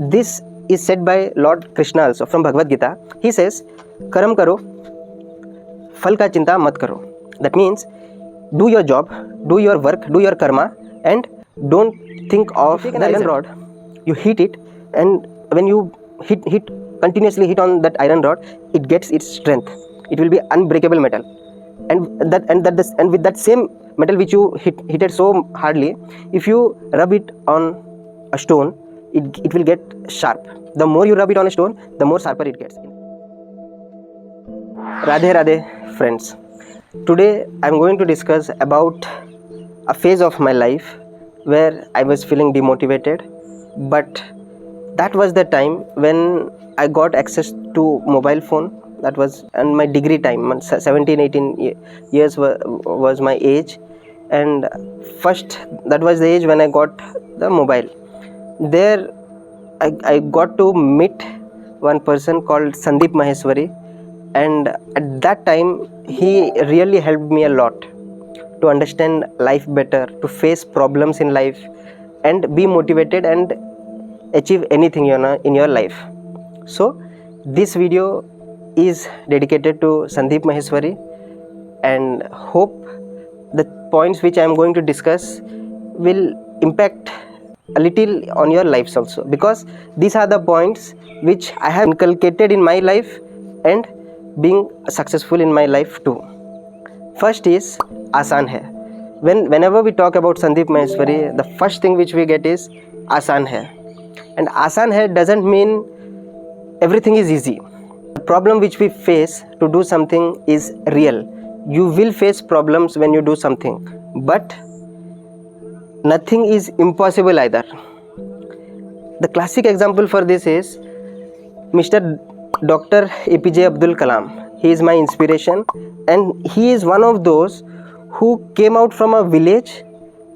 This is said by Lord Krishna also from Bhagavad Gita. He says, Karam karo, phal ka chinta mat karo. That means, do your job, do your work, do your karma, and don't think of the iron rod. You hit it, and when you continuously hit on that iron rod, it gets its strength. It will be unbreakable metal, and with that same metal which you hit it so hardly, if you rub it on a stone, it will get sharp. The more you rub it on a stone, the more sharper it gets. Radhe Radhe friends. Today I am going to discuss about a phase of my life where I was feeling demotivated, but that was the time when I got access to mobile phone. That was in my degree time, 17-18 years was my age, and first that was the age when I got the mobile. There I got to meet one person called Sandeep Maheshwari, and at that time he really helped me a lot to understand life better, to face problems in life, and be motivated and achieve anything in your life. So this video is dedicated to Sandeep Maheshwari, and hope the points which I am going to discuss will impact a little on your lives also, because these are the points which I have inculcated in my life and being successful in my life too. First is Aasaan hai. Whenever we talk about Sandeep Maheshwari, the first thing which we get is Aasaan hai. And Aasaan hai doesn't mean everything is easy. The problem which we face to do something is real. You will face problems when you do something, but nothing is impossible either. The classic example for this is Mr. Dr. APJ Abdul Kalam. He is my inspiration, and he is one of those who came out from a village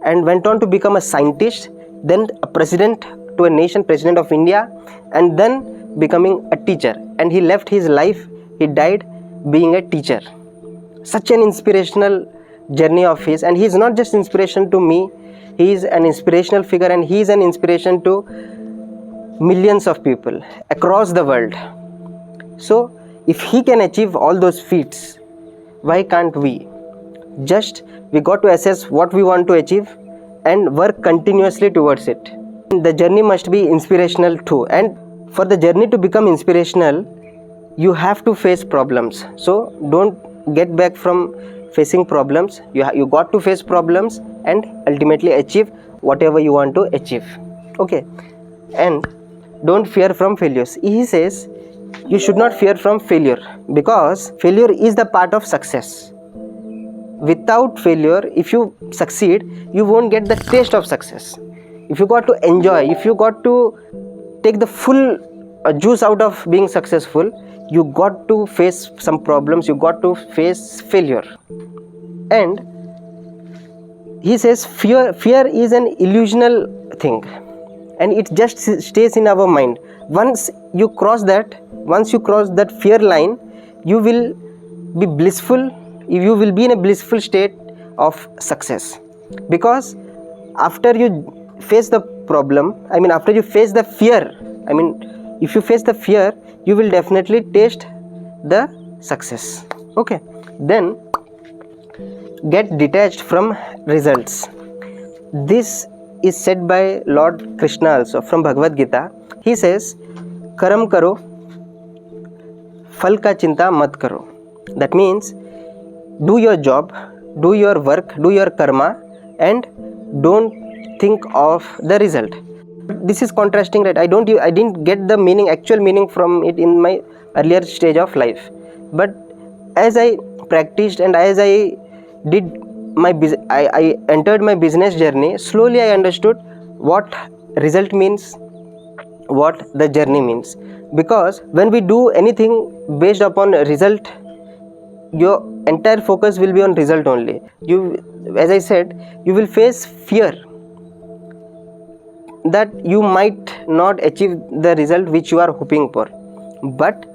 and went on to become a scientist, then a president to a nation, president of India, and then becoming a teacher. And he left his life, he died being a teacher. Such an inspirational journey of his, and he is not just inspiration to me, he is an inspirational figure, and he is an inspiration to millions of people across the world. So if he can achieve all those feats, why can't we? Just we got to assess what we want to achieve and work continuously towards it. The journey must be inspirational too, and for the journey to become inspirational, you have to face problems. So don't get back from facing problems. You got to face problems and ultimately achieve whatever you want to achieve. Okay, and don't fear from failures. He says you should not fear from failure, because failure is the part of success. Without failure, if you succeed, you won't get the taste of success. If you got to enjoy, if you got to take the full juice out of being successful, you got to face some problems, you got to face failure. And he says fear is an illusional thing, and it just stays in our mind. Once you cross that fear line, you will be blissful, you will be in a blissful state of success. Because after you face the problem, after you face the fear, if you face the fear, you will definitely taste the success. Okay, then get detached from results. This is said by Lord Krishna also from Bhagavad Gita. He says, Karam karo, phal ka chinta mat karo. That means, do your job, do your work, do your karma, and don't think of the result. This is contrasting, right? I didn't get the actual meaning from it in my earlier stage of life. But as I practiced and as I did I entered my business journey, slowly I understood what result means, what the journey means. Because when we do anything based upon result, your entire focus will be on result only. As I said, you will face fear that you might not achieve the result which you are hoping for. But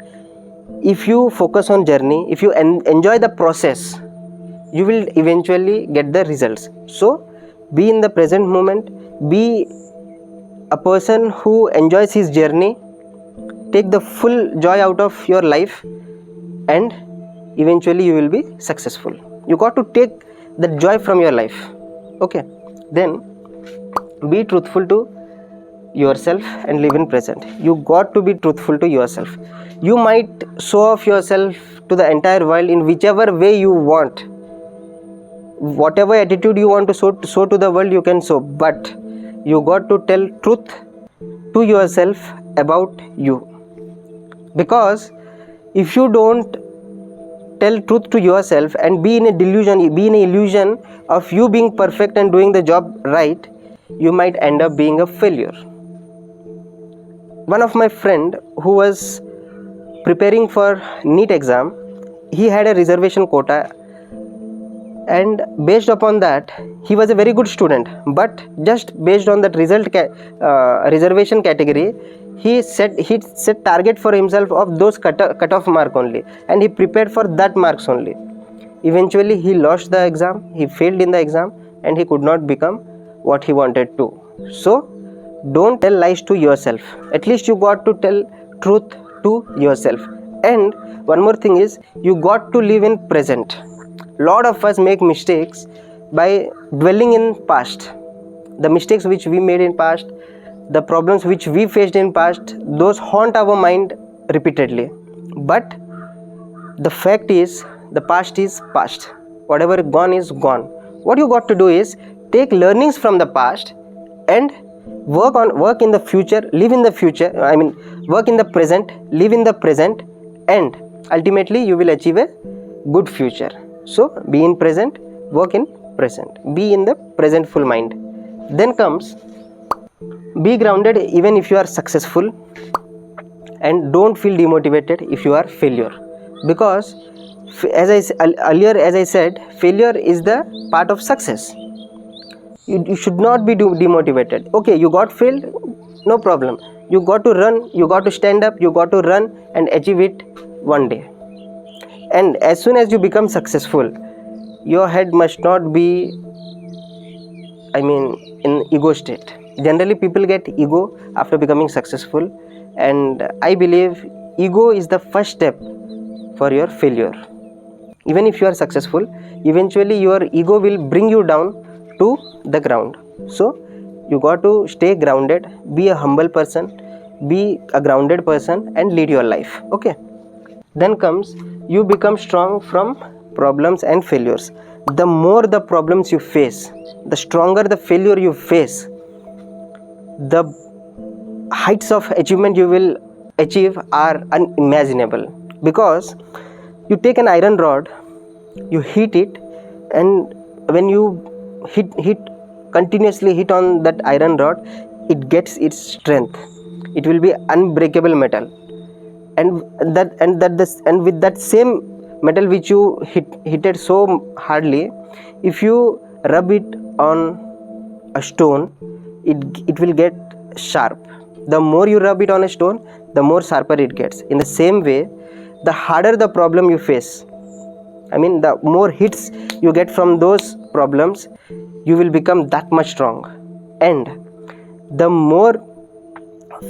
if you focus on journey, if you enjoy the process, you will eventually get the results. So be in the present moment, be a person who enjoys his journey, take the full joy out of your life, and eventually you will be successful. You got to take the joy from your life. Okay, then be truthful to yourself and live in present. You got to be truthful to yourself. You might show off yourself to the entire world in whichever way you want. Whatever attitude you want to show to the world, you can show, but you got to tell truth to yourself about you. Because if you don't tell truth to yourself and be in a delusion, be in an illusion of you being perfect and doing the job right, you might end up being a failure. One of my friend who was preparing for NEET exam, he had a reservation quota, and based upon that he was a very good student, but just based on that reservation category, he set target for himself of those cut-off mark only, and he prepared for that marks only. Eventually he lost the exam, he failed in the exam, and he could not become what he wanted to. So don't tell lies to yourself. At least you got to tell truth to yourself. And one more thing is, you got to live in present. Lot of us make mistakes by dwelling in past. The mistakes which we made in past, the problems which we faced in past, those haunt our mind repeatedly. But the fact is, the past is past. Whatever gone is gone. What you got to do is take learnings from the past and work in the future, live in the future. Work in the present, live in the present, and ultimately you will achieve a good future. So be in present, work in present, be in the presentful mind. Then comes, be grounded even if you are successful, and don't feel demotivated if you are failure. Because as I said, failure is the part of success. You should not be demotivated. Okay, you got failed, no problem. You got to run, you got to stand up, you got to run and achieve it one day. And as soon as you become successful, your head must not be in ego state. Generally people get ego after becoming successful, and I believe ego is the first step for your failure. Even if you are successful, eventually your ego will bring you down to the ground. So you got to stay grounded, be a humble person, be a grounded person, and lead your life. Okay, then comes, you become strong from problems and failures. The more the problems you face, the stronger the failure you face, the heights of achievement you will achieve are unimaginable. Because you take an iron rod, you heat it, and when you continuously hit on that iron rod, it gets its strength. It will be unbreakable metal. And with that same metal which you hit so hardly, if you rub it on a stone, it will get sharp. The more you rub it on a stone, the more sharper it gets. In the same way, the harder the problem you face, the more hits you get from those problems, you will become that much strong. And the more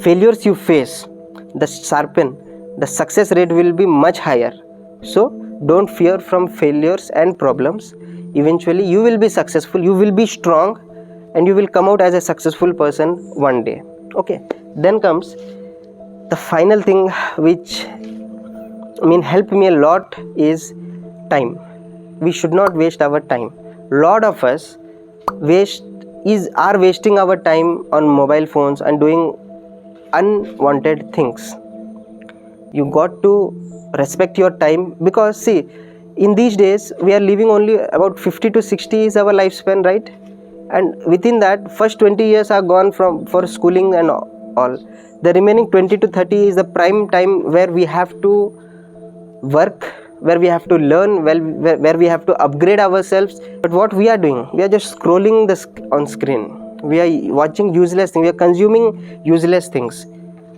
failures you face, the success rate will be much higher. So don't fear from failures and problems. Eventually you will be successful, you will be strong, and you will come out as a successful person one day. Okay, then comes the final thing which helped me a lot is time. We should not waste our time. Lot of us are wasting our time on mobile phones and doing unwanted things. You got to respect your time, because see, in these days we are living only about 50 to 60 is our lifespan, right? And within that, first 20 years are gone for schooling and all. The remaining 20 to 30 is the prime time where we have to work, where we have to learn, where we have to upgrade ourselves. But what we are doing, we are just scrolling on screen. We are watching useless things, we are consuming useless things.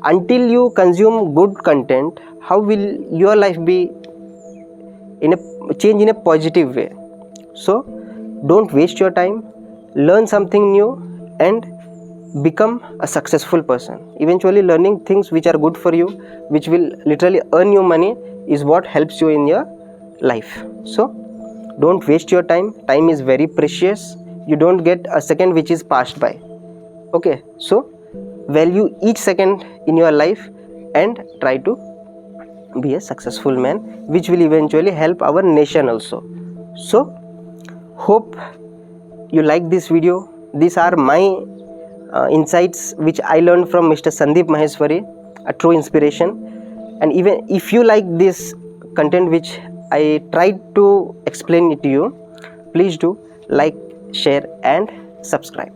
Until you consume good content, how will your life be change in a positive way? So don't waste your time, learn something new, and become a successful person. Eventually learning things which are good for you, which will literally earn you money, is what helps you in your life. So don't waste your time. Time is very precious. You don't get a second which is passed by. Okay, so value each second in your life and try to be a successful man, which will eventually help our nation also. So hope you like this video. These are my insights which I learned from Mr. Sandeep Maheshwari, a true inspiration. And even if you like this content which I tried to explain it to you, please do like, share and subscribe.